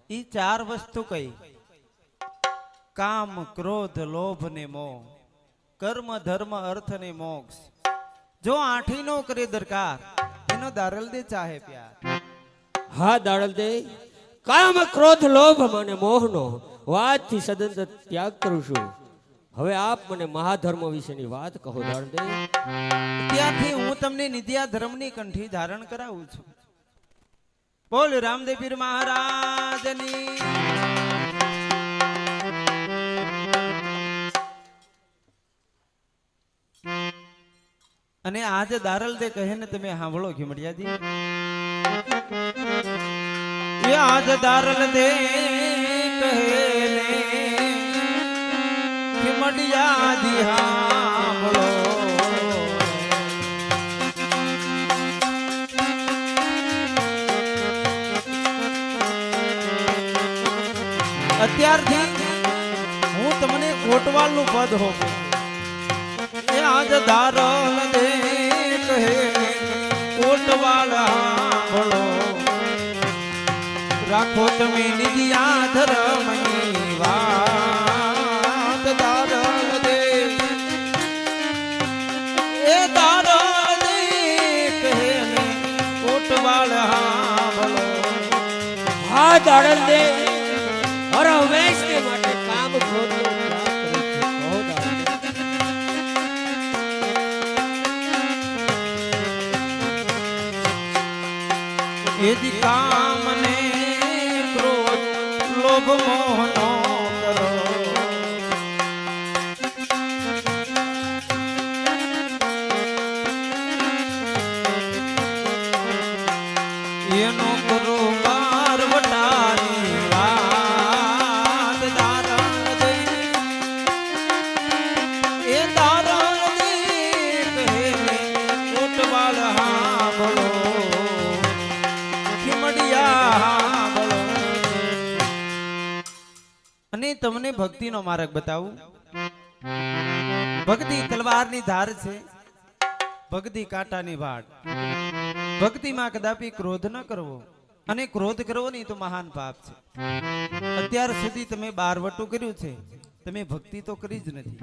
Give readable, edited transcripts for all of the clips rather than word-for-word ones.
ઈ ચાર વસ્તુ કઈ? કામ, ક્રોધ, લોભ ને મોહ, કર્મ, ધર્મ, અર્થ ને મોક્ષ. જો આઠી નો કરે દરકાર એનો દારલ દે ચાહે પ્યાર. હા દારલ દે, કામ, ક્રોધ, લોભ અને મોહનો વાતથી સદંતર ત્યાગ કરું છું. હવે આપ મને મહાધર્મ વિશેની વાત કહો દારલ દે. ત્યાંથી હું તમને નિત્યા ધર્મની કંઠી ધારણ કરાવું છું. બોલ રામદેવ પીર મહારાજની. અને આજે દારલ દે કહે ને તમે સાંભળો ખીમડિયાજી. એ આજ દારલ દે કહે ને ખીમડિયાજી સાંભળો. અત્યારથી હું તમને કોટવાલ નું પદ હોઉં. એ આજ દારલ દે કહે કોટવાલ સાંભળો. રાખો તમે નિધિયા ધર્મની વાત. દારલ દે એ દારલ દે કહે કોટવાલ સાંભળો. હા દારલ દે, હરવેશ કે માટે કામ ક્રોધ નો ત્યાગ કરું છું. કહો દારલ દે. એજી કામ ને ક્રોધ લોભ મોહ નો કરો. એનો કરો બારવટાની વાત. દારલ દે એ દારલ દે કહે કોટવાલ સાંભળો. અને તમને ભક્તિનો માર્ગ બતાવું. ભક્તિ તલવારની ધાર છે, ભક્તિ કાંટાની વાડ. ભક્તિમાં કદાપી ક્રોધ ન કરવો, અને ક્રોધ કરવો નહીં તો મહાન પાપ છે. અત્યાર સુધી તમે બારવટું કર્યું છે, તમે ભક્તિ તો કરી જ નથી.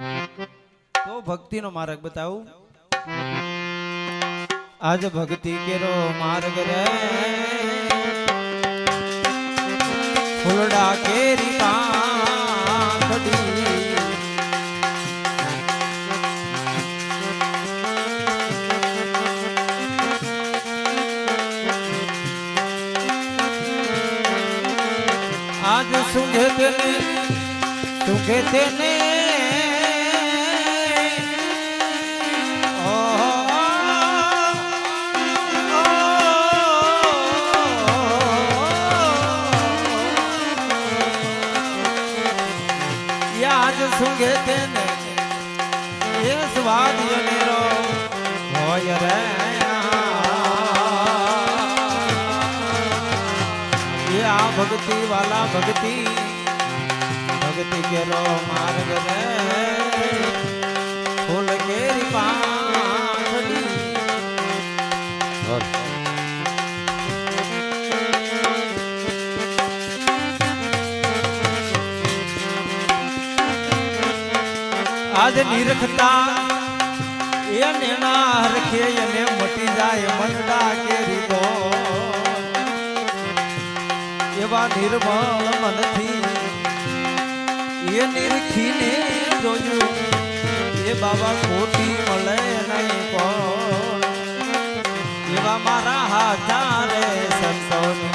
તો ભક્તિનો માર્ગ બતાવું. આજ ભક્તિ કેરો માર્ગ રે ફૂલડા કેરી પાંખડી. આજ સુંઘે તેને સુંઘે તેને એ સ્વાદ અનેરો હોય રે. એ આ ભક્તિ વાલા ભક્તિ કેરો માર્ગ રે ફૂલ કેરી પાંખડી. આજ નિરખતા એ નેણા હરખે અને મટી જાય મનડા કેરી તો. એવા નિર્મળ મનથી એ નિરખીને જોયું એ બાબા ખોટી મળે નહીં કોણ. એવા મારા હાચારે સંતોની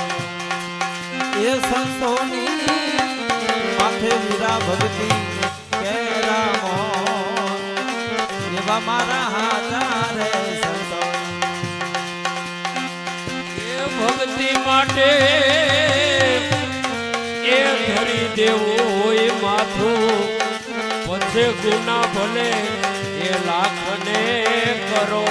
એ સંતોની માથે વીરા ભક્તિ કેરામો. એવા મારા હાચારે સંતો એ ભક્તિ માટે એ ધરી દેવું હોય માથું. પછી ગુના ભલે એ લાખને કરો.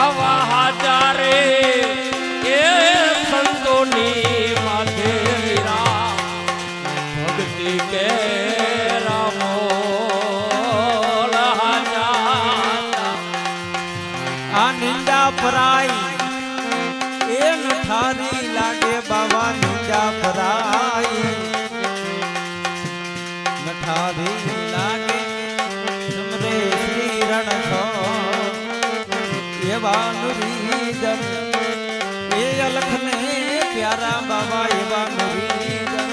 આવા હાચારે એ સંતોની માથે વીરા ભક્તિ કે રામો. આ નિંદા પરાઈ એ નથી ઠારી લાગે બાવા નિંજા પરાઈ નઠારી લાગે સમરે શ્રી રણ છો એવા નુરીજન એ અલખને પ્યારા બાબા એવા નુરીજન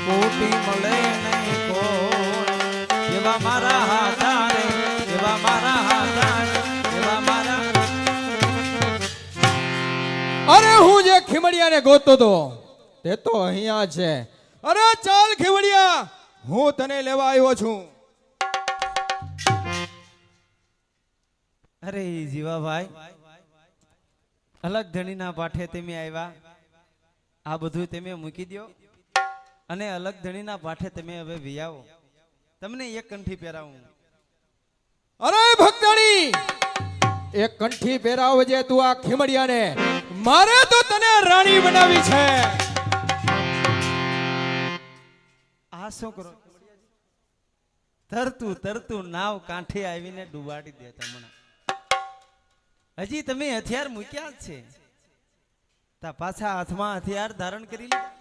કોટી મળે નહીં કોણ એવા મારા હાથારે એવા મારા હાથારે એવા મારા અરે હું જે ખીમડિયાને ગોતતો તો તે તો અહીંયા છે. અરે ચાલ ખીમડિયા, હું તને લેવા આવ્યો છું. અરે જીવાભાઈ, અલગ ધણીના પાઠે તમે આવ્યા, આ બધું તમે મૂકી દો અને અલગ ધણીના પાઠે તમે હવે વિયાવો, તમને એક કંઠી પહેરાવું. અરે ભક્તણી, એક કંઠી પહેરાવજે તું આ ખીમડિયાને. મારે તો તને રાણી બનાવી છે. આ શું કરો? તરતું તરતું નાવ કાંઠે આવીને ડુબાડી દે તમને. હજી તમે હથિયાર મૂક્યા જ છે, તા પાછા હાથમાં હથિયાર ધારણ કરી લીધા.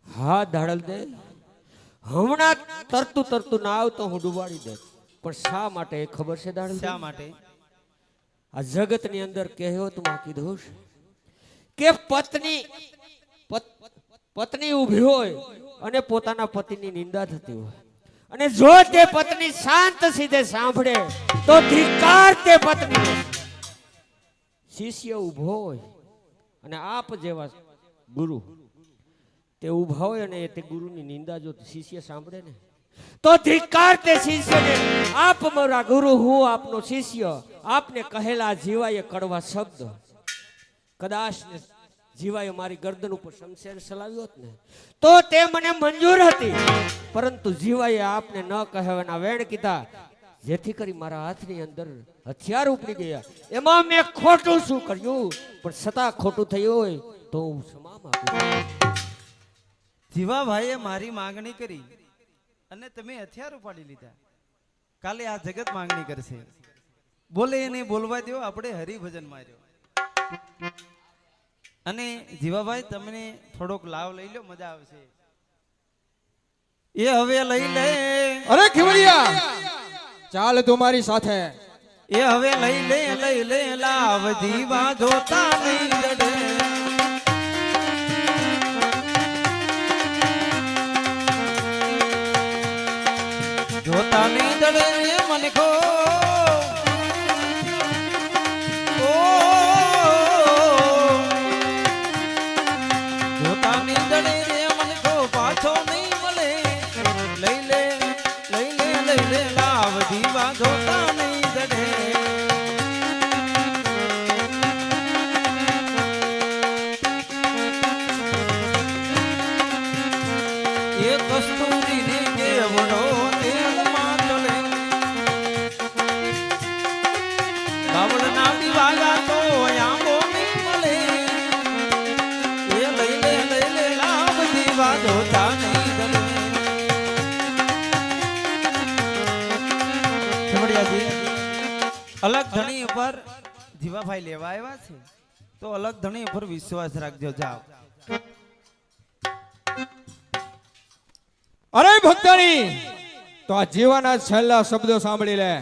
હા દાડલ દે, હમણાં તરતું તરતું ના આવતો હું ડુબાડી દે. પણ શા માટે એ ખબર છે દાડલ? શા માટે? આ જગતની અંદર કહેવતમાં કીધું છે કે પત્ની ઊભી હોય અને પોતાના પતિની નિંદા થતી હોય, અને જો તે પત્ની શાંત સીધે સાંભળે તો ધિક્કાર તે પત્ની. શિષ્ય ઊભો હોય અને આપ જેવા ગુરુ તે ઊભા હોય અને તે ગુરુની નિંદા જો શિષ્ય સાંભળે ને તો ધિક્કાર તે શિષ્યને. આપ મારા ગુરુ, હું આપનો શિષ્ય. આપને કહેલા જીવાએ કડવા શબ્દ કદાચ જીવાએ મારી ગરદન ઉપર શમશેર ચલાવ્યો હોત ને તો તે મને મંજૂર હતી, પરંતુ જીવાએ આપને ન કહેવાના વેણ કીધા, જેથી કરી મારા હાથની અંદર હથિયાર ઉપડી ગયા. એમાં મેં ખોટું શું કર્યું? પણ છતાં ખોટું થયું હોય તો હું ક્ષમા માંગુ. જીવાભાઈએ મારી માંગણી કરી અને તમે હથિયાર ઉપાડી લીધા. કાલે આ જગત માંગણી કરશે, બોલે એને બોલવા દો. આપણે હરિભજન માર્યો. અને જીવાભાઈ, તમને થોડોક લાવ લઈ લો, મજા આવશે. એ હવે લઈ લે. અરે ખીમડિયા, ચાલ તું મારી સાથે. એ હવે લઈ લે લાવ જીવા જોતા નહીં જડે. જોતા નહીં દડે મન ખો. જોતા નહીં દડે મન ખો, પાછો નહીં મળે. લઈ લે લાવ દીવા જોતા નહીં દડે. એ કસ્તુરી ને કેવડો બાવળના દિવાયા તો આંબો નહીં મળે. એ લઈ લે લાવ દીવા જોતા નહીં દડે. અલગ ધણી ઉપર જીવાભાઈ લેવા આવ્યા છે, તો અલગ ધણી ઉપર વિશ્વાસ રાખજો. જાઓ. અરે ભક્તણી, તો આ જીવાના છેલ્લા શબ્દો સાંભળી લે.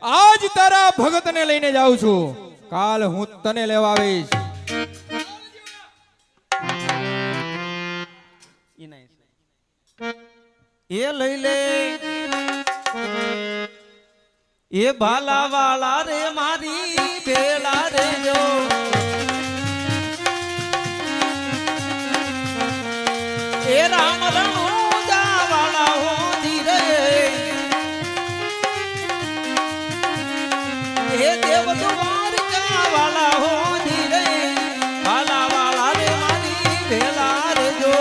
આજ તારા ભગતને લઈને જાઉં છું, કાલ હું તને લેવા આવીશ. એ લઈ લે એ ભાલા વાળા રે મારી ભેળા રે જો. એ રામ રણુજા વાળા હો ધીરે. એ દેવ દ્વારકા વાળા હો ધીરે. ભાલા વાળા રે મારી ભેળા રે જો.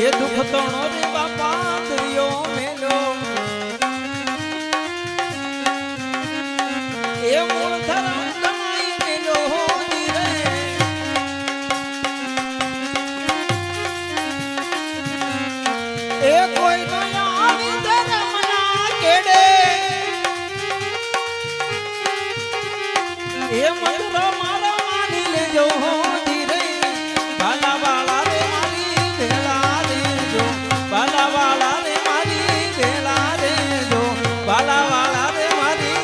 એ દુઃખ તણો રે બાપા દરિયો મેલો. એ મંત્ર મારા માની લેજો ધીરે બાલા વાલા રે મારી વેલા દેજો બાલા વાલા રે મારી વેલા દેજો બાલા વાલા રે મારી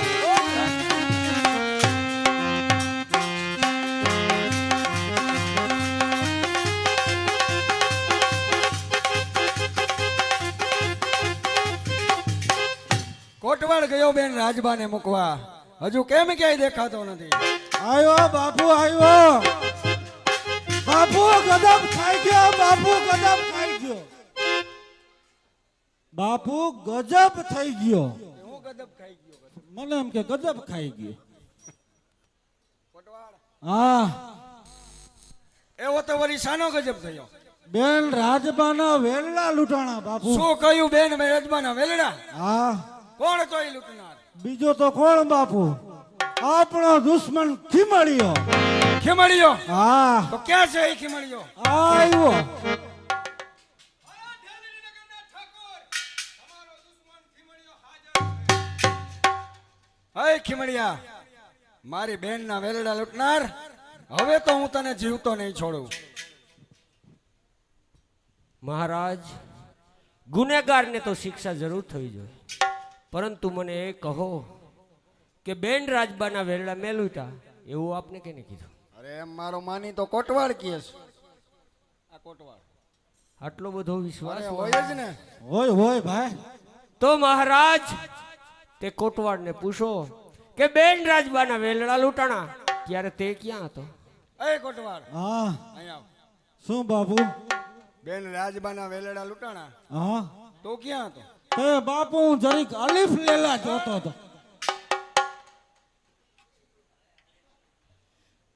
કોટવાડ ગયો બેન રાજબાને મૂકવા, હજુ કેમ ક્યાંય દેખાતો નથી. આવ્યો બાપુ આવ્યો. બાપુ ગદમ ખાઈ ગયો. બાપુ ગદમ ખાઈ ગયો. બાપુ ગજબ થઈ ગયો. હું ગદબ ખાઈ ગયો. મને એમ કે ગજબ ખાઈ ગયો. કોટવાડ હા એવો તો વળી શાનો ગજબ થયો? બેન રાજબાના વેલડા લૂંટાણા બાપુ. શું કહ્યું બેન મેં રાજબાના વેલડા? હા કોણ તો એ લૂંટનાર? બીજો તો કોણ બાપુ? આપણો દુશ્મન ખીમળિયો. ખીમળિયો? હા તો ક્યાં છે એ ખીમળિયો? આવ્યો. હે ખીમળિયા, મારી બેન ના વેલડા લૂંટનાર, હવે તો હું તને જીવતો નહીં છોડું. મહારાજ, ગુનેગારને તો શિક્ષા જરૂર થવી જોઈએ, પરંતુ મને એ કહો કે બેન રાજબાના વેરડા મેં લૂંટા એવું આપને કેને કીધું? અરે એમ મારો માની તો કોટવાડ કહે છે. આ કોટવાડ આટલો બધો વિશ્વાસ અરે હોય જ ને. હોય હોય ભાઈ. તો મહારાજ, તે કોટવાડને પૂછો કે બેન રાજબાના વેલડા લૂંટાણા ત્યારે તે ક્યાં હતો? એ કોટવાડ હા અહીંયા આવ. શું બાપુ? બેન રાજબાના વેલડા લૂંટાણા, હા તો ક્યાં હતો? તે બાપુ હું જરીક અલીફ લેલા જોતો હતો.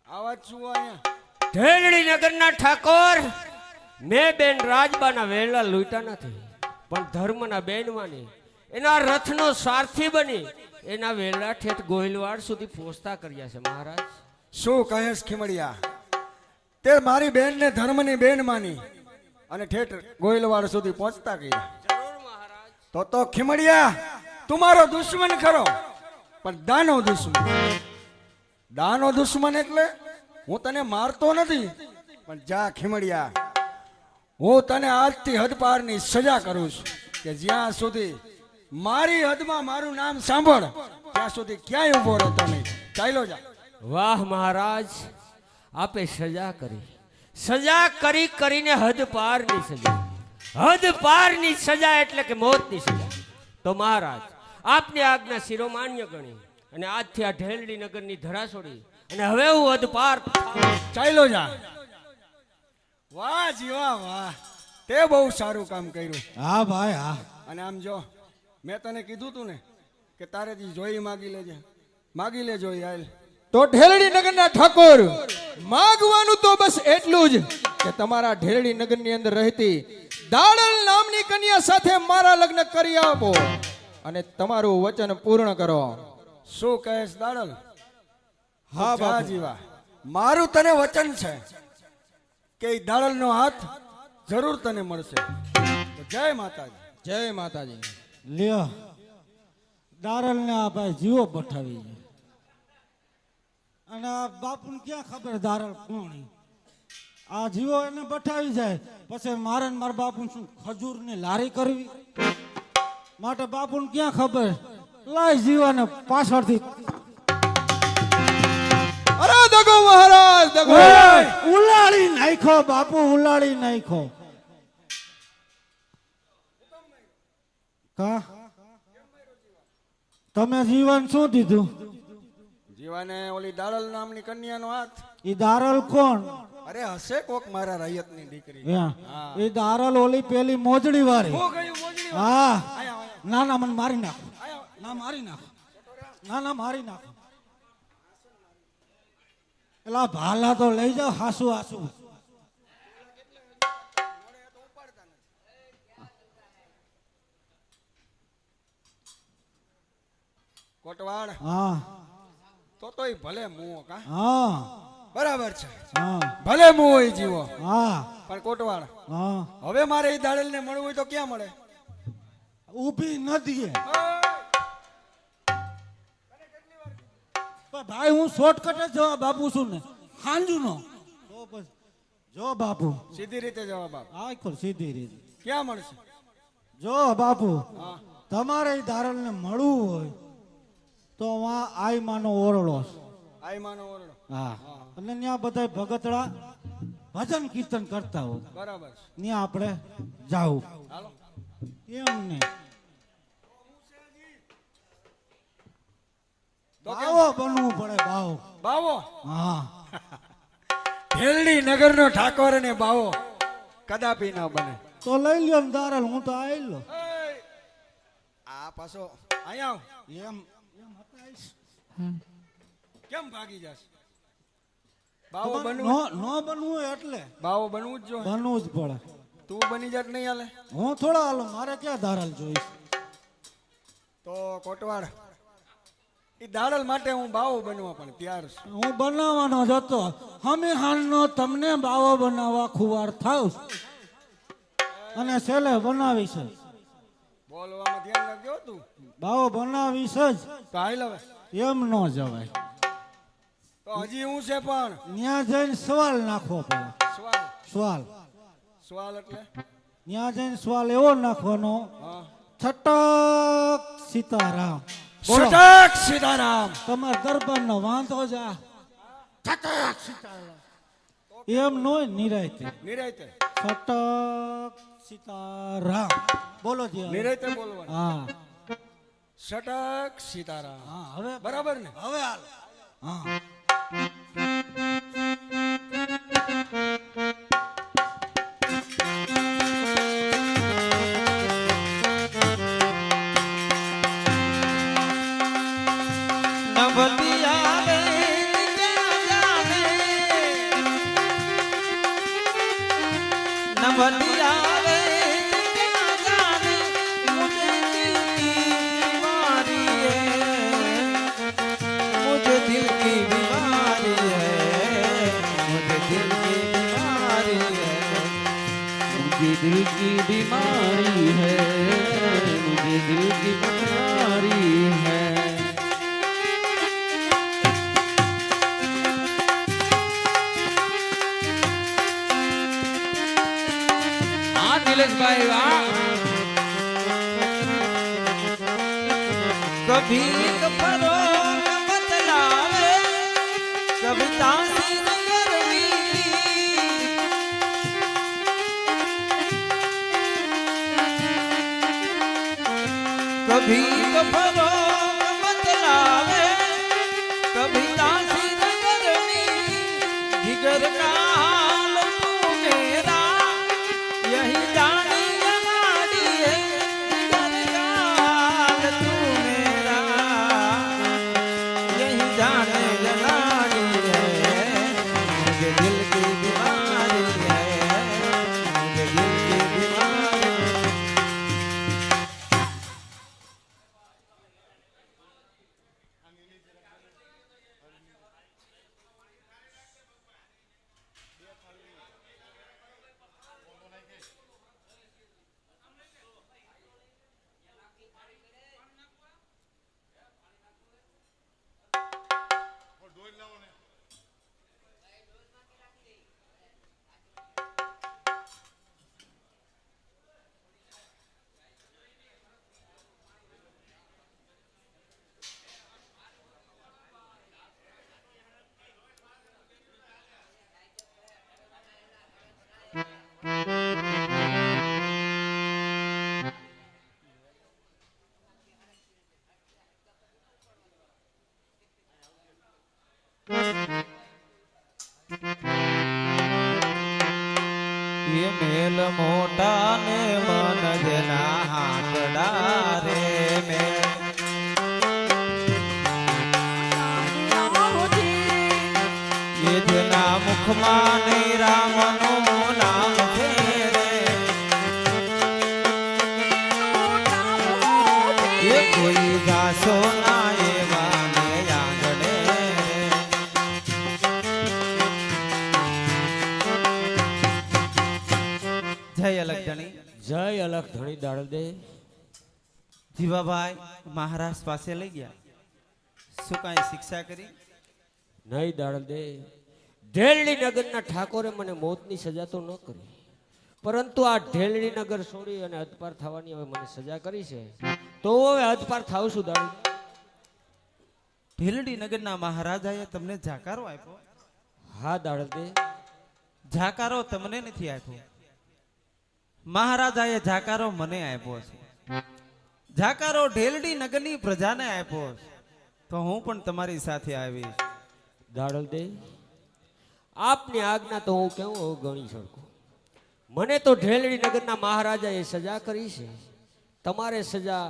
આવાજ શું અહીંયા? ઢેલડી નગરના ઠાકોર, મેં બેન રાજબાના વેલડા લૂંટા નથી, પણ ધર્મના બેનવાની એના રથનો સારથી બની એના વેલડા ઠેઠ ગોહિલવાડ સુધી પહોંચતા કર્યા છે મહારાજ. શું કહેશ ખીમડિયા? તે મારી બેન ને ધર્મની બેન માની અને ઠેઠ ગોયલવાડ સુધી પહોંચતા કર્યા. તો ખીમડિયા, તું મારો દુશ્મન ખરો, પણ દાનો દુશ્મન. દાનો દુશ્મન એટલે હું તને મારતો નથી, પણ જા ખીમડિયા, હું તને આજથી હદપારની સજા કરું છું કે જ્યાં સુધી મારી હદમાં મારું નામ સાંભળ ત્યાં સુધી ક્યાંય ઊભો રહેતો નહીં. ચાલ્યો જા. વાહ મહારાજ, આપે સજા કરી કરીને હદ પારની સજા. હદ પારની સજા એટલે કે મોતની સજા. તો મહારાજ, આપની આજ્ઞા શિરોમાન્ય ગણી અને આજથી આ ઢેલડી નગરની ધરા છોડી અને હવે હું હદ પાર. ચાલ્યો જા. વાહ જીવા વાહ, તે બહુ સારું કામ કર્યું. હા ભાઈ હા. અને આમ જો, મેં તને કીધું તું ને કે તારેથી જોઈ માગી લેજે. માગી લે જોઈ. હાલ તો ઢેલડી નગરના ઠાકોર, માગવાનું તો બસ એટલું જ કે તમારા ઢેલડી નગરની અંદર રહેતી દાડલ નામની કન્યા સાથે મારા લગ્ન કરી આપો અને તમારું વચન પૂર્ણ કરો. શું કહેશ દાડલ? હા જા બાપુ. જીવા, મારું તને વચન છે કે ઈ દાડલનો હાથ જરૂર તને મળશે. તો જય માતાજી. જય માતાજી. લ્યો દારલ ને આ ભાઈ જીવો બઠાવી છે. અને આ બાપુને ક્યાં ખબર દારલ કોણ? આ જીવો એને બઠાવી જાય પછી મારે ને મારા બાપુ શું ખજૂર ની લારી કરવી? માટે બાપુને ક્યાં ખબર? લાય જીવાને પાછળથી અરે દગો મહારાજ, દગો. ઉલાળી નાખો બાપુ, ઉલાળી નાખો. કા તમે જીવન શું દીધું? જીવાને ઓલી દાડલ નામની કન્યાનો હાથ. ઈ દારલ કોણ? અરે હશે કોક મારા રૈયતની દીકરી. હા, ઈ દારલ ઓલી પેલી મોજડી વાળી. હું ગયું મોજડી? હા, આયા, ના ના મને મારી નાખો. આયા. ના મારી નાખો. ના ના મારી નાખો. એલા ભાલા તો લઈ જાઓ. હાસુ હાસુ. કોટવાડ, હા તો ઈ ભલે મુઓ કા. હા બરાબર છે, હા ભલે મુઓ ઈ જીવો, હા પણ કોટવાડ હા. હવે મારે ઈ દાડલ ને મળવું હોય તો ક્યાં મળે? ઊભી નદીએ. અરે ભાઈ હું શોર્ટકટ જ જવાબ આપું છું ને હાંજુનો તો પછી જો બાપુ સીધી રીતે જવાબ આપ. આખો સીધી રીતે ક્યાં મળશે? જો બાપુ હા. તમારે ઈ ધારણને મળવું હોય તો વા આઈ માનો ઓરડો છે. આઈ માનો ઓરડો. હા અને ત્યાં બધા ભગતડા ભજન કીર્તન કરતા હોય બરાબર છે. ત્યાં આપણે જાવું હાલો. એમ ને તો કેમ? બાવો બનવું પડે બાવો બાવો હા ભેલડી નગરનો ઠાકોર અને બાવો કદાપી ના બને. તો લઈ લ્યો ને દારલ હું તો આઈ લો એય! આ પાછો અહીંયા આવ. એમ એમ હતાઈશ. કેમ ભાગી જાશ? બાવો તમારે બનવું નો બનવું હોય એટલે બાવો બનવું જ જોઈએ. બનવું જ પડે તું બની જાત નહીં હાલે હું થોડા હાલો મારે ક્યાં ધારલ જોઈશ તો કોટવાડ ઈ દાડલ માટે હું બાવો બનવા પણ તૈયાર છું. હું બનાવવાનો જ હતો હમે હાલનો તમને બાવો બનાવવા ખુવાર થાવ અને છેલ્લે બનાવીશ જ. બોલવામાં ધ્યાન રાખજો તું. બાવો બનાવીશ જ તો હાલ હવે. એમ ન જવાય તો હજી હું છે પણ ત્યાં જઈને સવાલ નાખવો પડે સવાલ સવાલ સવાલ એટલે ત્યાં જઈને સવાલ એવો નાખવાનો હા. છટક સીતારામ બોલો સટક સીતારામ. તમારા દરબારનો વાંધો જા છટક સીતારામ એમ નો નિરાયતે નિરાયતે છટક સીતારામ બોલો જી હવે. નિરાયતે બોલવાનું. હા સટક સીતારામ. હા હવે બરાબર ને? હવે હાલ હા નભતી આવે ક્યાં જાને, નભતી આવે ક્યાં જાને, મુझे दिल की बीमारी है, मुझे दिल की बीमारी है, मुझे दिल की बीमारी है, मुझे दिल की बीमारी है. हाँ दिलेश भाई वाह. कभी कपड़ों में बदलावे, कभी तासी गर्मी, कभी कपड़ों में बदलावे, कभी तासी गर्मी, जिगर का हाल तू मेरा यही जानी जगाड़ी है, जिगर का हाल तू मेरा यही जाने जगाड़ी है, मुझे दिल की बीमारी है, मुझे दिल की बीमारी. ये मेल मोटा ने मन जना हाथ डारे में ये जना मुख माने राम नो नाम फेरे ये कोई गासो ना ये वाने आंगणे जय अलग धनी જય અલખ ધણી દાડલ દે જીવાભાઈ મહારાજ પાસે લઈ ગયા શું કાંઈ શિક્ષા કરી નહીં દાડલ દે, ઢેલડી નગરના ઠાકોરે મને મોતની સજા તો ન કરી, પરંતુ આ ઢેલડી નગર છોડી અને હદપાર થવાની હવે મને સજા કરી છે, તો હવે હદપાર થાવ છું દાડલ. ઢીલડી નગરના મહારાજાએ તમને જાકારો આપ્યો? હા દાડલ દે, જાકારો તમને નથી આપ્યો, મહારાજાએ જાકારો મને આપ્યો છે. જાકારો ઢેલડી નગરની પ્રજાને આપ્યો છે, તો હું પણ તમારી સાથે આવીશ. દાડલ દે, આપની આજ્ઞા તો હું કેવું ગણી શકું. મને તો ઢેલડી નગરના મહારાજાએ સજા કરી છે, તમારે સજા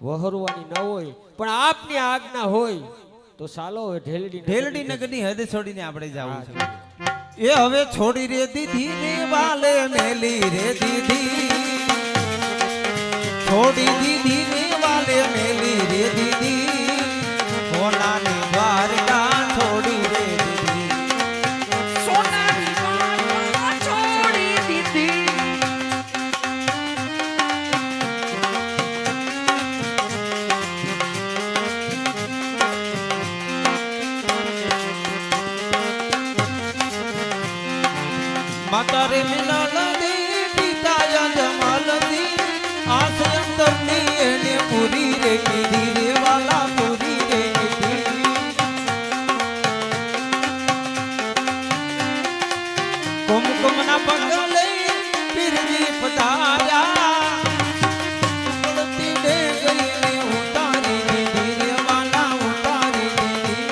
વહોરવાની ન હોય, પણ આપની આજ્ઞા હોય તો ચાલો હવે ઢેલડી નગરની હદ છોડીને આપણે જવું છે. એ હવે છોડી રે દીધી રે વાલે મેલી રે દીધી, છોડી દીધી રે વાલે મેલી રે દીધી, સોનાની દ્વારકા છોડી રે દીધી, સોનાની દ્વારકા છોડી દીધી. માતા રે મિલલ દી પિતા જમલ દી, આસ અંતરની એને પૂરી રે કીધી રે વાલા પૂરી રે કીધી. કુમકુમના પગલે પીરજી પધાર્યા, પડતી દે ગઈને ઉતારી દીધી રે વાલા ઉતારી દીધી,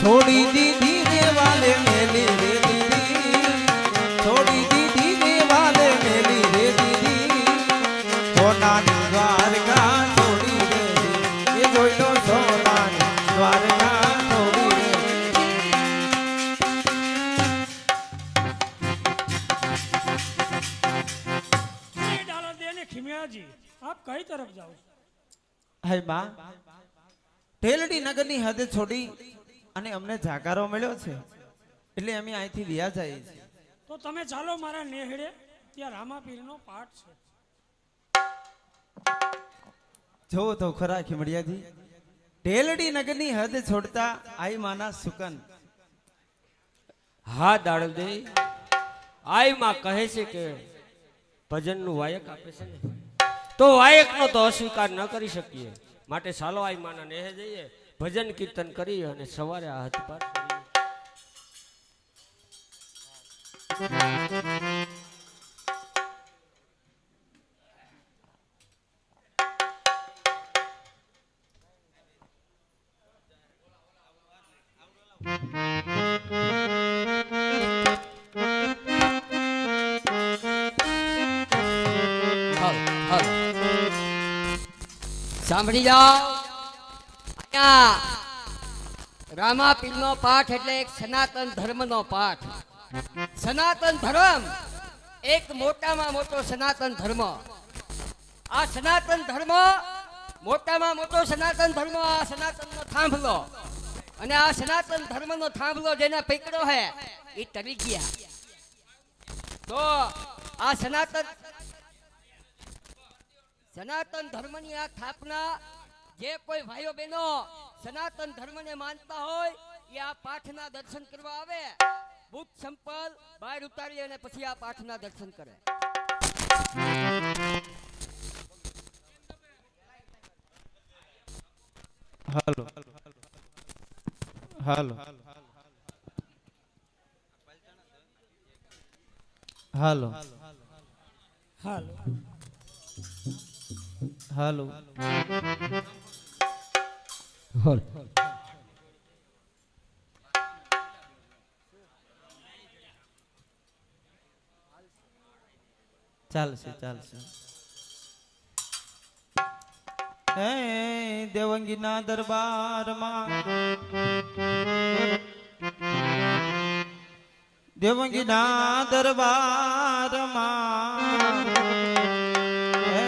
છોડી દીધી રે વાલે મેલી રે દીધી, છોડી દીધી રે વાલે મેલી રે દીધી, સોનાની દ્વારકા છોડી રે દીધી. એ જોઈ લો સોનાની દ્વારકા છોડી રે દીધી. डाला देने खिमिया जी आप कई तरफ जाओ? હે બા, ઢેલડી નગરની હદ છોડી અને અમને જાકારો મળ્યો છે, એટલે અમે અહીંથી વ્યા જઈએ છીએ. तो તમે ચાલો મારા નેહડે, ત્યાં રામાપીરનો પાઠ છે. જોવો તો ખરા ખીમડિયાજી, ઢેલડી નગરની હદ છોડતા આઈ માના સુકન. હા દાડલ દે, આઈ માં કહે છે કે ભજનનું વાયક આપે છે ને, તો વાયકનો તો અસ્વીકાર ન કરી શકીએ, માટે ચાલો આઈ માના નેહે જઈએ, ભજન કીર્તન કરી અને સવારે આ હાથ પાર કરીએ. સાંભળી જાઓ, અહીંયા રામાપીરનો પાઠ એટલે એક સનાતન ધર્મનો પાઠ. સનાતન ધર્મ એક મોટામાં મોટો સનાતન ધર્મ. આ સનાતન ધર્મ મોટામાં મોટો સનાતન ધર્મ, આ સનાતનનો થાંભલો. અને આ સનાતન ધર્મનો થાંભલો જેને પકડ્યો હે એ તરી ગયા. તો આ સનાતન ધર્મની આ સ્થાપના જે કોઈ ભાઈઓ બહેનો સનાતન ધર્મને માનતા હોય એ આ પાઠના દર્શન કરવા આવે, બુક સંપલ બહાર ઉતારી અને પછી આ પાઠના દર્શન કરે. હાલો હાલો હાલો હાલો હાલો. ચાલશે ચાલશે. હે દેવંગીના દરબારમાં, દેવંગીના દરબારમાં હે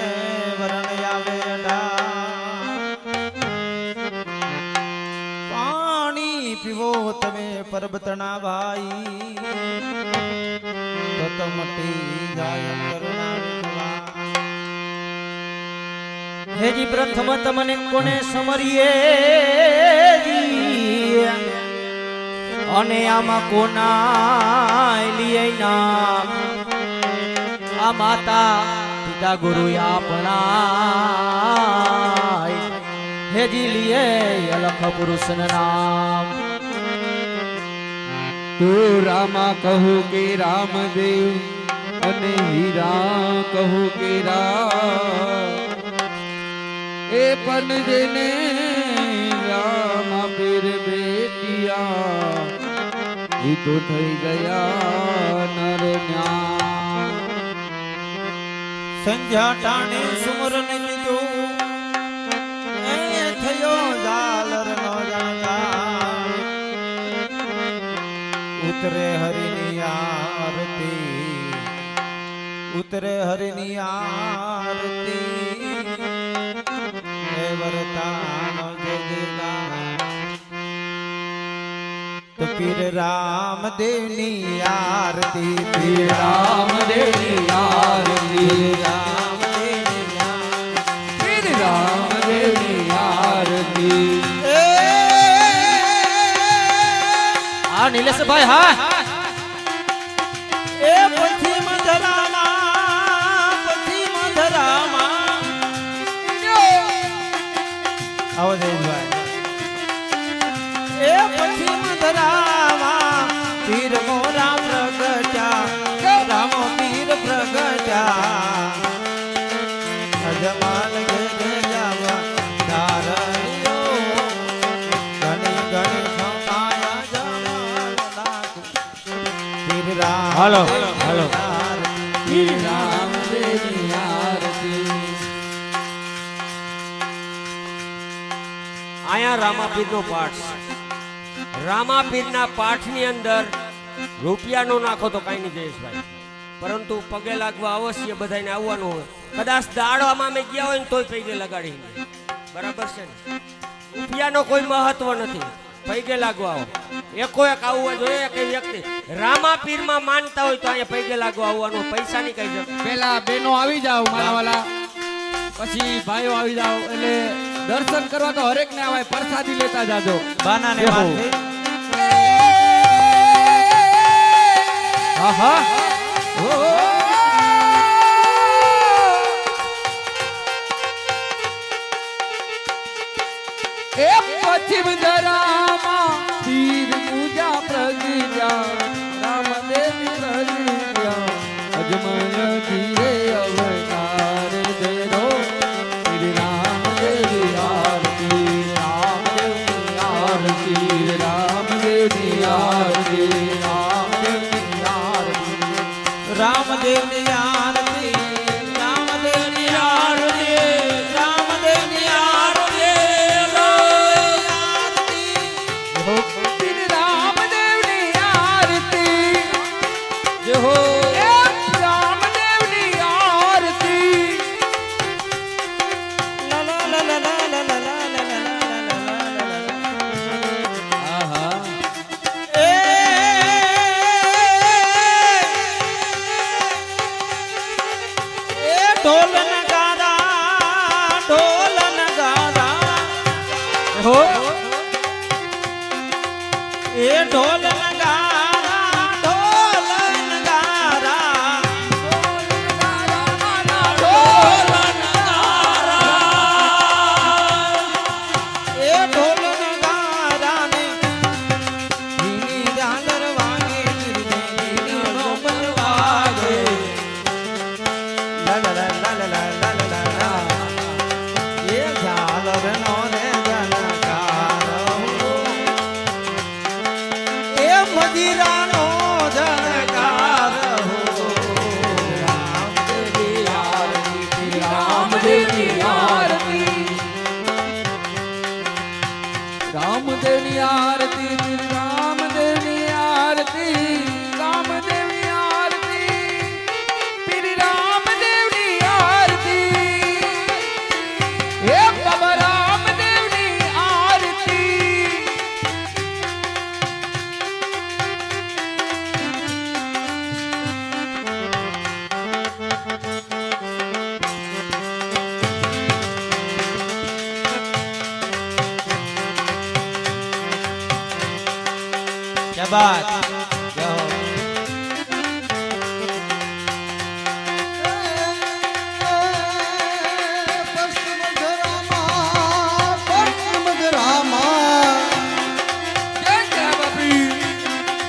વરણ આવે પાણી પીવો તમે પરબતણા ભાઈ, તો મટી જાય કરુણા વિધવા. હેજી પ્રથમ તમને કોને સમરીએ અને આમાં કોના લીએ નામ આ માતા પિતા ગુરુ આપણા હેજી લીએ અલખ પુરુષ નામ તું રામા કહું કે રામદેવ અને હીરા કહું કે એ પણ જેને રામા પીર બેટિયા એ તો થઈ ગયા નર ન્યા સંધ્યા ટાણે સુમરન લીધું એ થયો ઝાલર નો જણકાર ઉતરે હરિની આરતી ઉતરે હરિની આરતી હે વરતાનો જય જયકાર તો પીર રામદેવની આરતી પીર રામદેવની આરતી રામદેવની આરતી પીર રામદેવની આરતી આ નિલેશભાઈ હા એ પછી મધરામાં આવો જયેશભાઈ એ પછી મધરામાં પીર મોરા પ્રગટ્યા રામો પીર પ્રગટ્યા અજમાલ ઘેરે જાવા ધારણીઓ ઘણી ઘણી ખમાયા જમાલ નાખું પીર રામ હાલો હાલો પીર રામદેવની આરતી આયા રામાપીરનો પાઠ છે. રામાપીરના પાઠની અંદર રૂપિયાનો નાખો તો કાંઈ નહીં જયેશભાઈ, પરંતુ પગે લાગવા અવશ્ય બધાને આવવાનું હોય. કદાચ દાડોમાં અમે ગયા હોય ને તોય પૈગે લગાડી બરાબર છે ને. રૂપિયાનો કોઈ મહત્વ નથી, પૈગે લાગવા આવો. એકો એક આવવું જોઈએ કઈ વ્યક્તિ રામાપીરમાં માનતા હોય તો અહીંયા પૈગે લાગવા આવવાનું, પૈસાની કઈ જરૂર. પેલા બેનો આવી જાવ મારા વાલા, પછી ભાઈઓ આવી જાવ, એટલે દર્શન કરવા તો હરેક ને આવાય, પ્રસાદી લેતા જાજો. બાનાને માથે હા હા એ પશ્ચિમ ધરામાં પીર પૂજા પ્રગટ્યા રામદેવ પ્રગટ્યા અજમય ધીરે અવતાર દેરો પીર રામદેવ આરતી રામદેવ આરતી રામદેવ આરતી રામદેવની આરતી રામદેવની આરતી રામદેવની આરતી પીર રામદેવની આરતી જય હો. રામદેવની આરતી લા લા લા લા લા લા લા લા લા લા આહા એ ઢોલ નગારા હો એ ઢોલ નગારા ઢોલ નગારા ઢોલ નગારા એ ઢોલ નગારાને ધીમી ઝાલર વાગે ધીમી રોબલ વાગે લા લા લા લા લા લા લા લા એ ઝાલરનો રે જનકાર એ મદિરાનો જનકાર રામદેવની આરતી રામદેવની આરતી રામદેવની આરતી રામદેવની આરતી રામદેવની આરતી પીર રામદેવની આરતી હે બાબા રામદેવની આરતી क्या बात जय हो।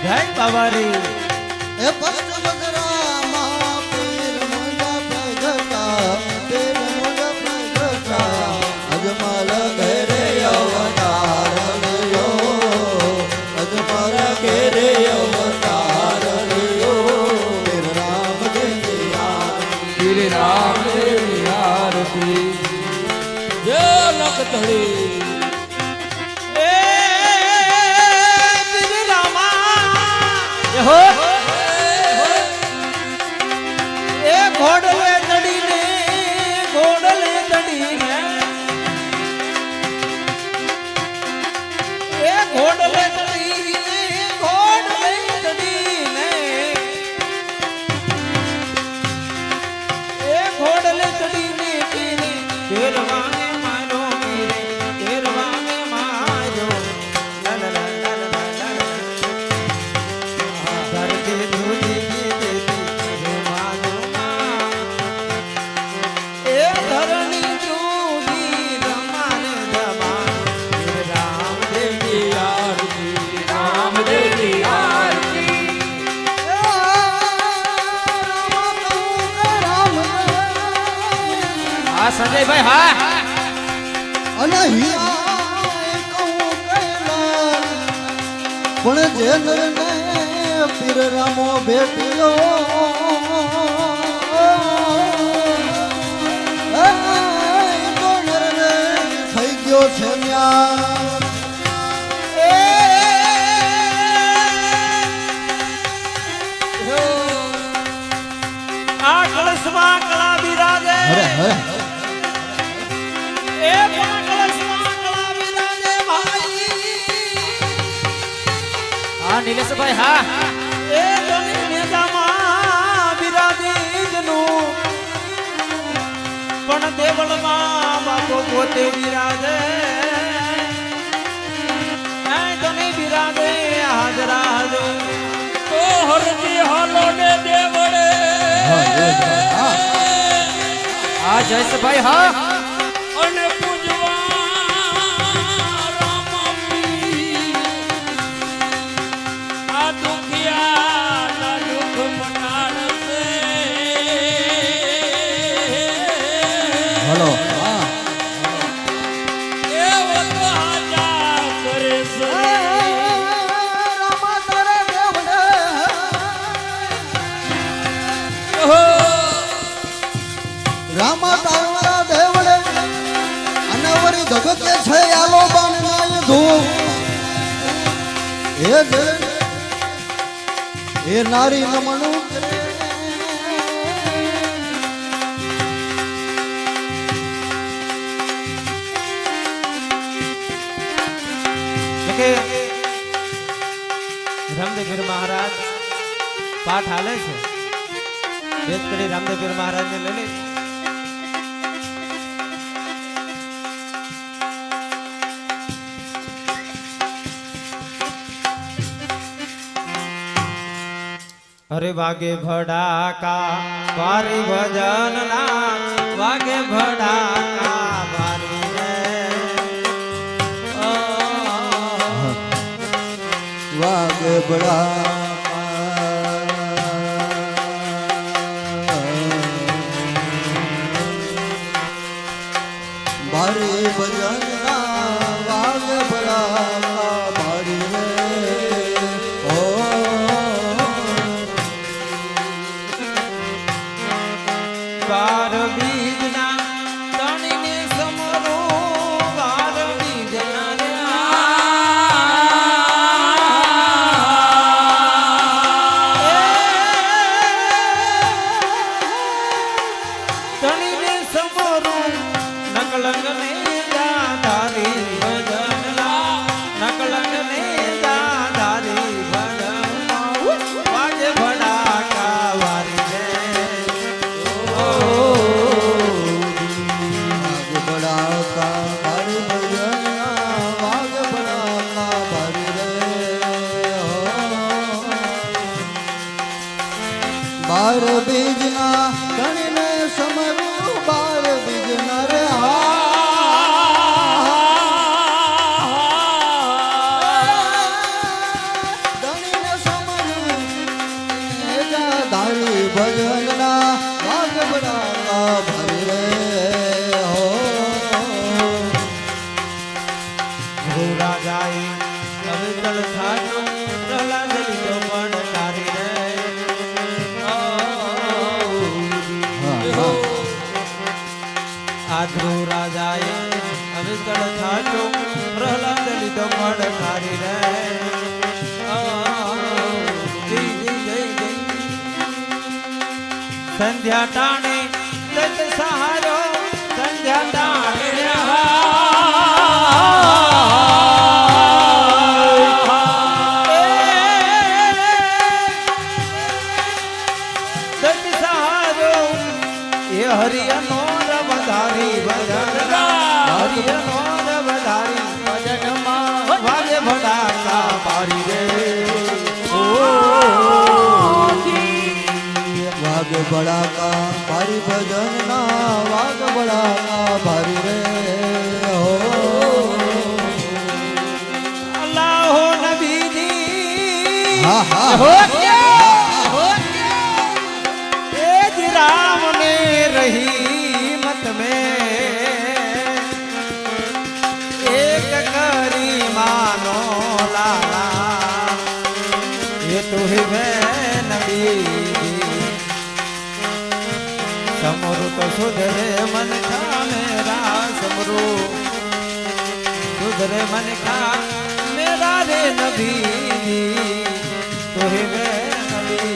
जय बाबा रे श्री राम देव आरती जय लखतड़ी हो ए घोड़ले चढ़ीने ए घोड़ले चढ़ीने ए घोड़ले चढ़ीने तेरे तेरवाने मारो मेरे तेरवाने मारो ला ला ला ला ला ला ला धरती धूली देती रुमानो ए धरणी धूली रमान रमान राम देव की आरती राम देव की आरती हाँ संजय भाई हाँ પણ જે નરને પીર રામો ભેટ્યો તો નરને થઈ ગયો છે ન્યાય. આ કળશમાં કળા બિરાજે અરે હે એ પણ કળશમાં કળા બિરાજે ભાઈ હા નિલેશભાઈ હા એ જોની નેજામાં બિરાજી જનું પણ દેવળમાં બાપો પોતે બિરાજે એ જોની બિરાજે હાજરા હાજર તો હરજી હાલો ને દેવડે આ જયસભાઈ હા અને પૂજવા રામપી આ દુખિયાના દુઃખ મટાડશે હલો એવો તો હાજા કરે છે રામા તારા દેવડે અને વરી જગતે છે આલો બાન નાય ધૂમ એ જે એ નારી નમણું કે રામદેવપીર મહારાજ પાઠ હાલે છે બેત કરી રામદેવપીર મહારાજ ને લઈ લે अरे वागे भड़ाका वारी भजन ना वागे भड़ाका वारी रे વાગ બડા મારે ભજન ના વાગ બડા મારી રે ઓ बार बीज ना तणी ने समरो बार बीज ना रे બીજના ધણીને સમરું બાર બીજના રે ધણીને સમરું ધારી ભજનના વાગ બડા ભરી રે હો રાજાએ હવે તળ થાજો પ્રહલાદ લીધો પડકારી રે આદ્રો રાજાએ હવે તળ થાજો પ્રહલાદ લીધો પડકારી રે જય જય જય જય સંધ્યા ટાણે દત્ત સહારો સંધ્યા ટાણે હરિયનો રવધારી ભજન હરિયનો રવધારી ભજનમાં વાગે ભડાકા પારી રે વાગ બડાકા ભારી ભજનના વાગ બડાકા ભારી રે હો અલ્લાહો નબીજી હા હા તેજ રામ ને રહીમત में एक करी मानो लाला ये तो ही मैं नबी समरू तो सुधरे मन का मेरा समरू सुधरे मन का मेरा रे नबी तो ही मैं नबी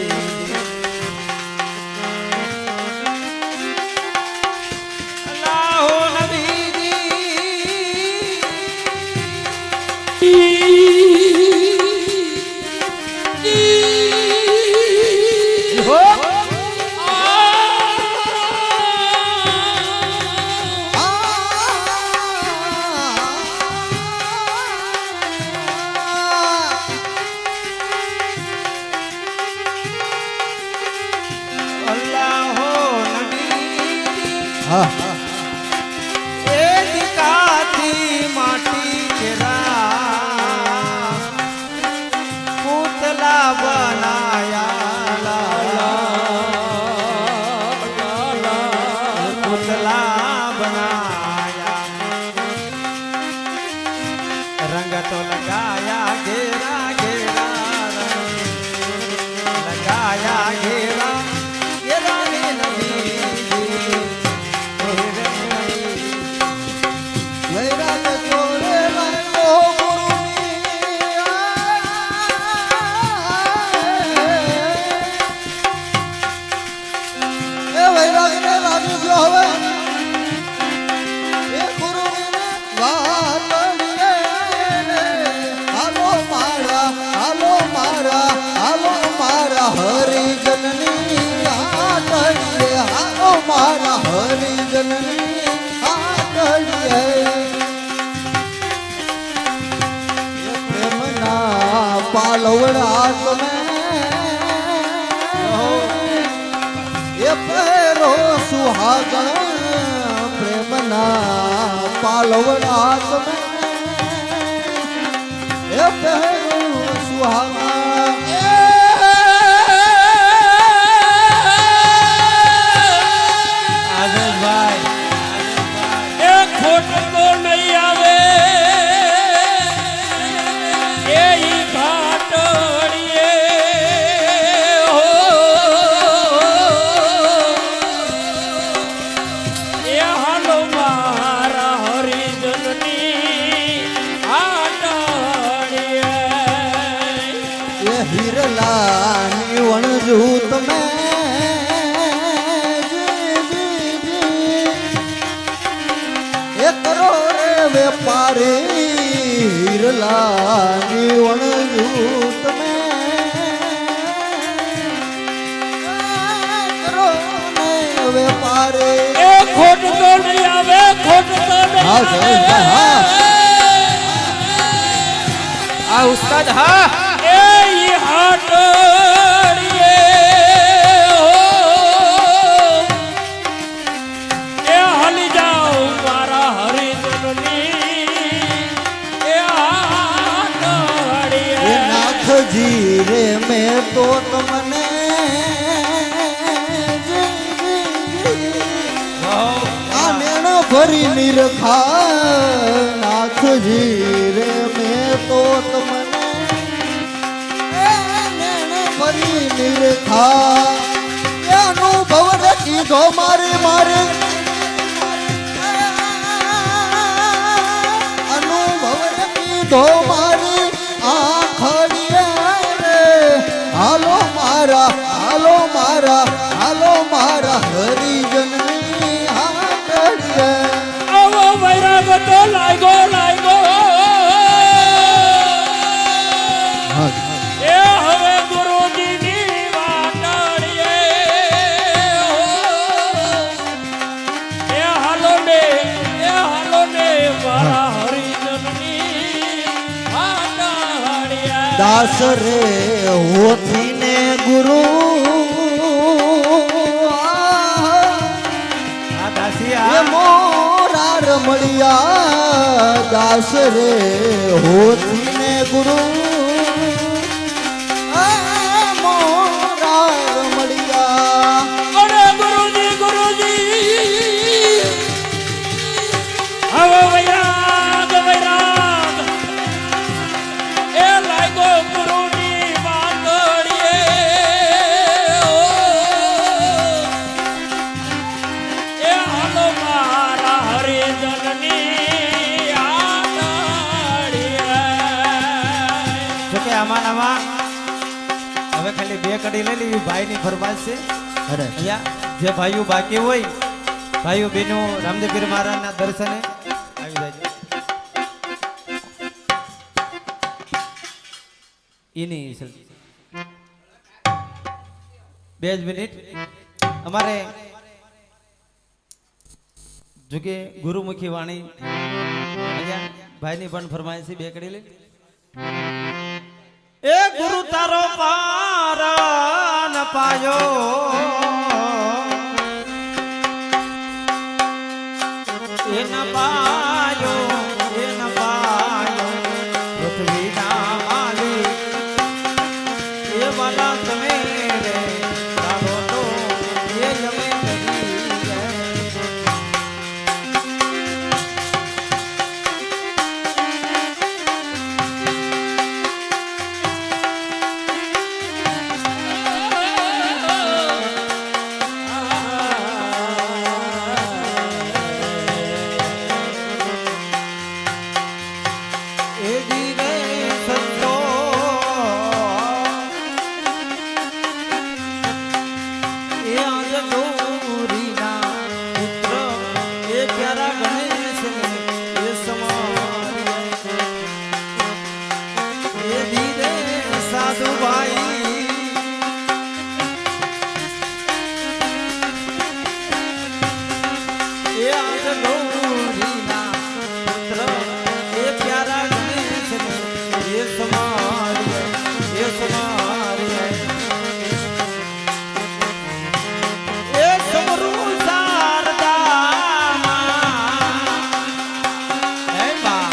माटी केरा पुतला बनाया पुतला बनाया रंग तो लगाया घेरा घेरा लगाया घेरा घेरा रे नबी વૈરાગ ચોરે લાગો ગુરુની એ વૈરાગ ને લાગી ગયો હવે એ ગુરુની વાત હાલો મારા હરિજનની આટડીએ હાલો મારા હરિજનની આટડીએ પાલવડા તમે એ પેરો સુહાગણ પ્રેમના પાલવડા તમે એ પેરો સુહાગણ આઝાદભાઈ એ ખોટ તો નહીં આવે એ ઈ ઘાટડીએ હો એ હાલો મારા હરિજનની આટડીએ એ હિરલાની વણજૂત મેં એ કરો રે વેપારી હિરલાની વણજૂત મેં કરો ને વેપારી એ ખોટ તો નહીં આવે ખોટ તો નહીં હા જયેશભાઈ હા આ ઉસ્તાદ હા એ ઈ હાટડીએ હો નાથજી રે મેં તો તમને આનેણ ભરી નિરખા નાથજી રે મેં તો તમને આનેણ ભરી નિરખા અનુભવ ને કીધો મારે મારે અનુભવ ને કીધો મારી આખડિયા રે હાલો મારા હાલો મારા હાલો મારા હરિજનની આખડિયા આવો વૈરાગ તો લાગ્યો લાગ્યો એ હવે ગુરુજીની વાટડીએ એ હાલો ને મારા હરિજનની વાટડીએ દાસ રે હોથી ને ગુરુ આ દાસી એ આ મોરા રમડિયા દાસ રે હોથી ને ગુરુ મોરા રમડિયા અરે ગુરુજી હવે વૈરાગ એ લાગ્યો ગુરુની વાતડીએ એ હાલો મારા હરિજનની આતડીએ જોકે આમાં ને આમાં હવે ખાલી બે કડી લઈ લેવી ભાઈની ફરમાઈશ છે અરે અહીંયા જે ભાઈઓ બાકી હોય ભાઈઓ બહેનો રામદેવ પીર મહારાજના દર્શને આવી જાય એની બે જ મિનિટ અમારે જોકે ગુરુમુખી વાણી અહીંયા ભાઈની પણ ફરમાય છે બે કડી લઈ એ ગુરુ તારો પાર ન પાયો એ ન પાયો પૃથ્વીના માલિક એ વાલા તમે રે તારો તો એ જમે એ દીવે સંતો એ આજ ગૌરીના પુત્ર એ પ્યારા ગણેશ એ સમાન એ દીવે સાધુ ભાઈ એ આજ ગૌરીના પુત્ર એ પ્યારા ગણેશ એ સમાન એ સમાન એ સમરૂ શારદામાં હે બા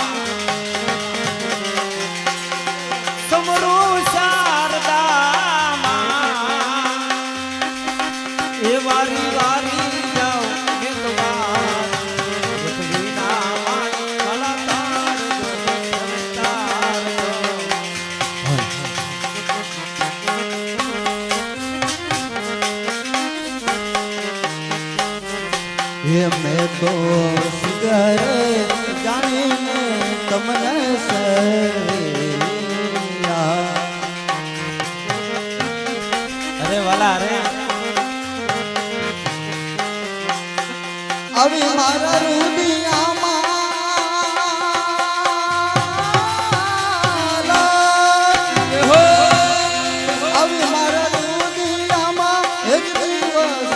સમરૂ શારદામાં એ વારી વારી જાઓ મેં તો વાત પૃથ્વીના માન કલાકાર સંતાર એ મેં તો સુગરે જાણીને તમને સરિયા અરે વાલા અરે આવી મારા રુદિયામાં આવી મારા રુદિયામાં એક દિવસ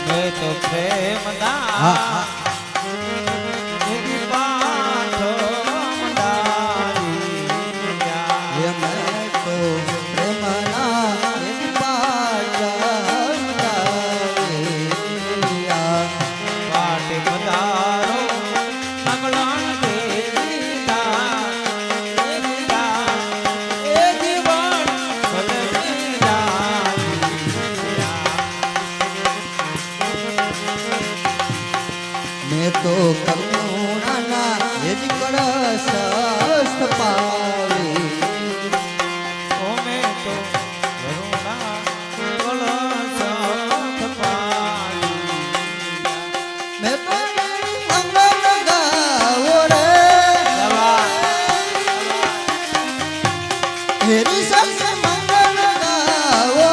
મેં તો પ્રેમ હા, હા. મંડારી એ મેં તો પ્રેમના એક પાઠ તો કરુણા કળશ પાડી. મેં તો મંગળ ગાવો રે હેરી સાથે મંગળ ગાવો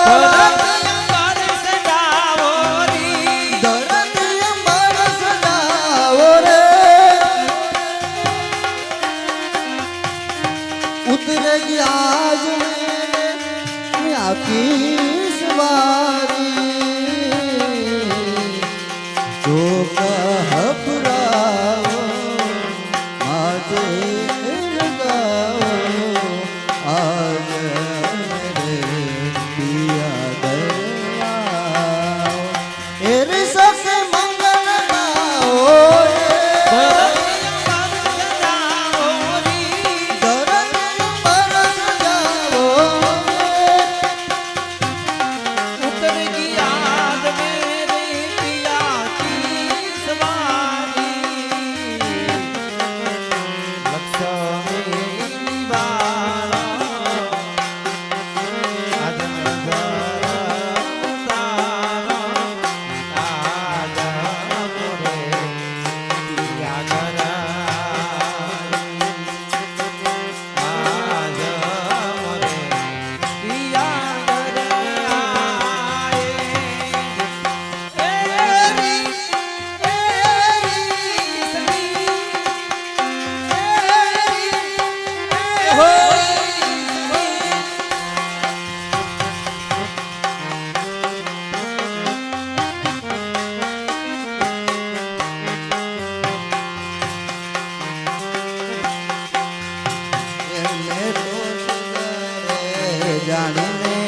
ધરતી અંબર સજાવો રી. ધરતી અંબર સજાવો રે ઉતરેગી આજ મેં આખી સવારી જો કહપરાવો માજે લગાવો આજ રે પિયા દરિયા એ રે સસે મંગલ ગાઓ ધરતી અંબર સજાવો રી. ધરતી અંબર સજાવો ઉતરેગી યાદ મેરી પિયા કી સવારી. લક્ષ્મી નિવારા આજન ઘર તારા આજા મોરે પિયા ઘર આજા મોરે પિયા ઘર આયે. એરી સની એમને તો સુગરે જાણીને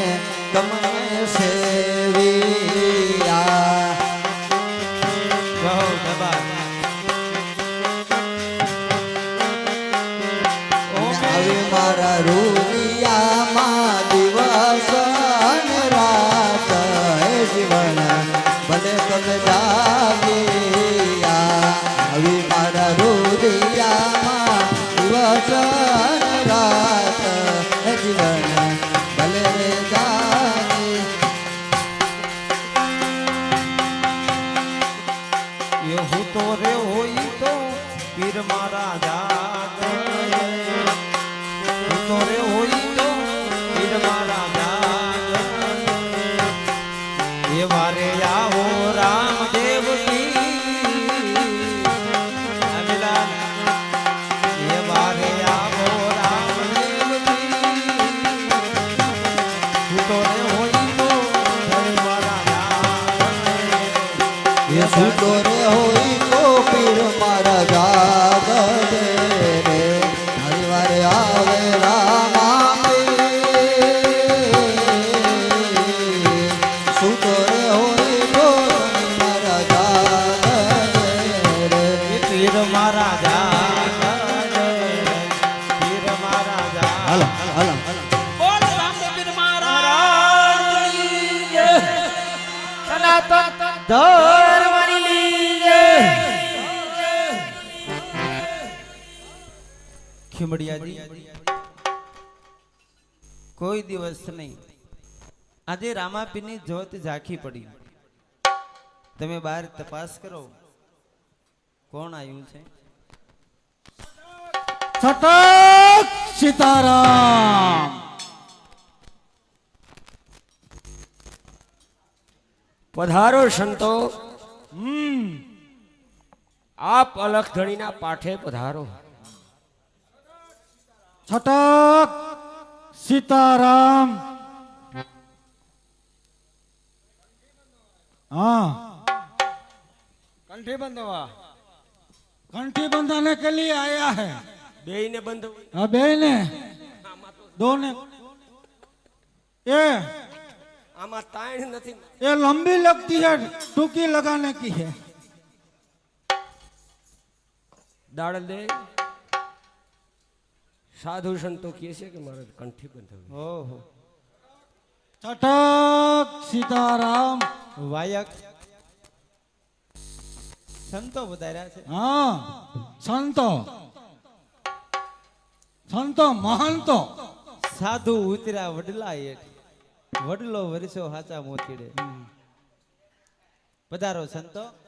તમને સેવિયા કહો દબાણ. આવી મારા રૂપિયામાં દિવસ અને રાત હે જીવન ભલે તમે જાગીયા આવી મારા રૂપિયામાં દિવસ અને રાત હે જીવન ભલે રે જાગી એ હું તો રે હોય તો પીર મારા જાગ. હું તો રે હોય તો પીર મારા જાગ. એ વારે આવો રામદેવ કી. અમિલાલ. એ વારે આવો રામદેવ કી. હું તો રે હોય તો પીર મારા જાગ. એ સૂતો રે હોય તો પીર મારા જાગ દે રે મારી વારે આવે રામા પીર. સૂતો રે હોય તો મારા જાગ દે રે પીર મારા જાગ. પીર મારા જાગ. હાલો હાલો બોલ રામદેવ મહારાજની જય. સનાતન ધર્મની જય. ખીમડિયાજી કોઈ દિવસ નહીં આજે રામાપીરની જ્યોત ઝાંખી પડી. તમે બહાર તપાસ કરો કોણ આવ્યું છે. છટક સીતારામ. પધારો સંતો આપ અલખ ધણીના પાઠે પધારો. છટક સીતારામ. हाँ કંઠી બંધવા घंटी बंधाने के लिए आया है. બેય ને બંધ हाँ बहने दो ने ये આમાં તાણ નથી. ये लंबी लगती है टूकी लगाने की है. દાળ દે સાધુ સંતો કહે છે કે મારે કંઠી બંધાવી. ઓહો छटक सीताराम. વાયક સંતો વધાર્યા છે. हाँ संतो संतो महंतो સાધુ ઉતર્યા વડલા હેઠ, વડલો વરસ્યો હાચા મોતીડે. પધારો સંતો.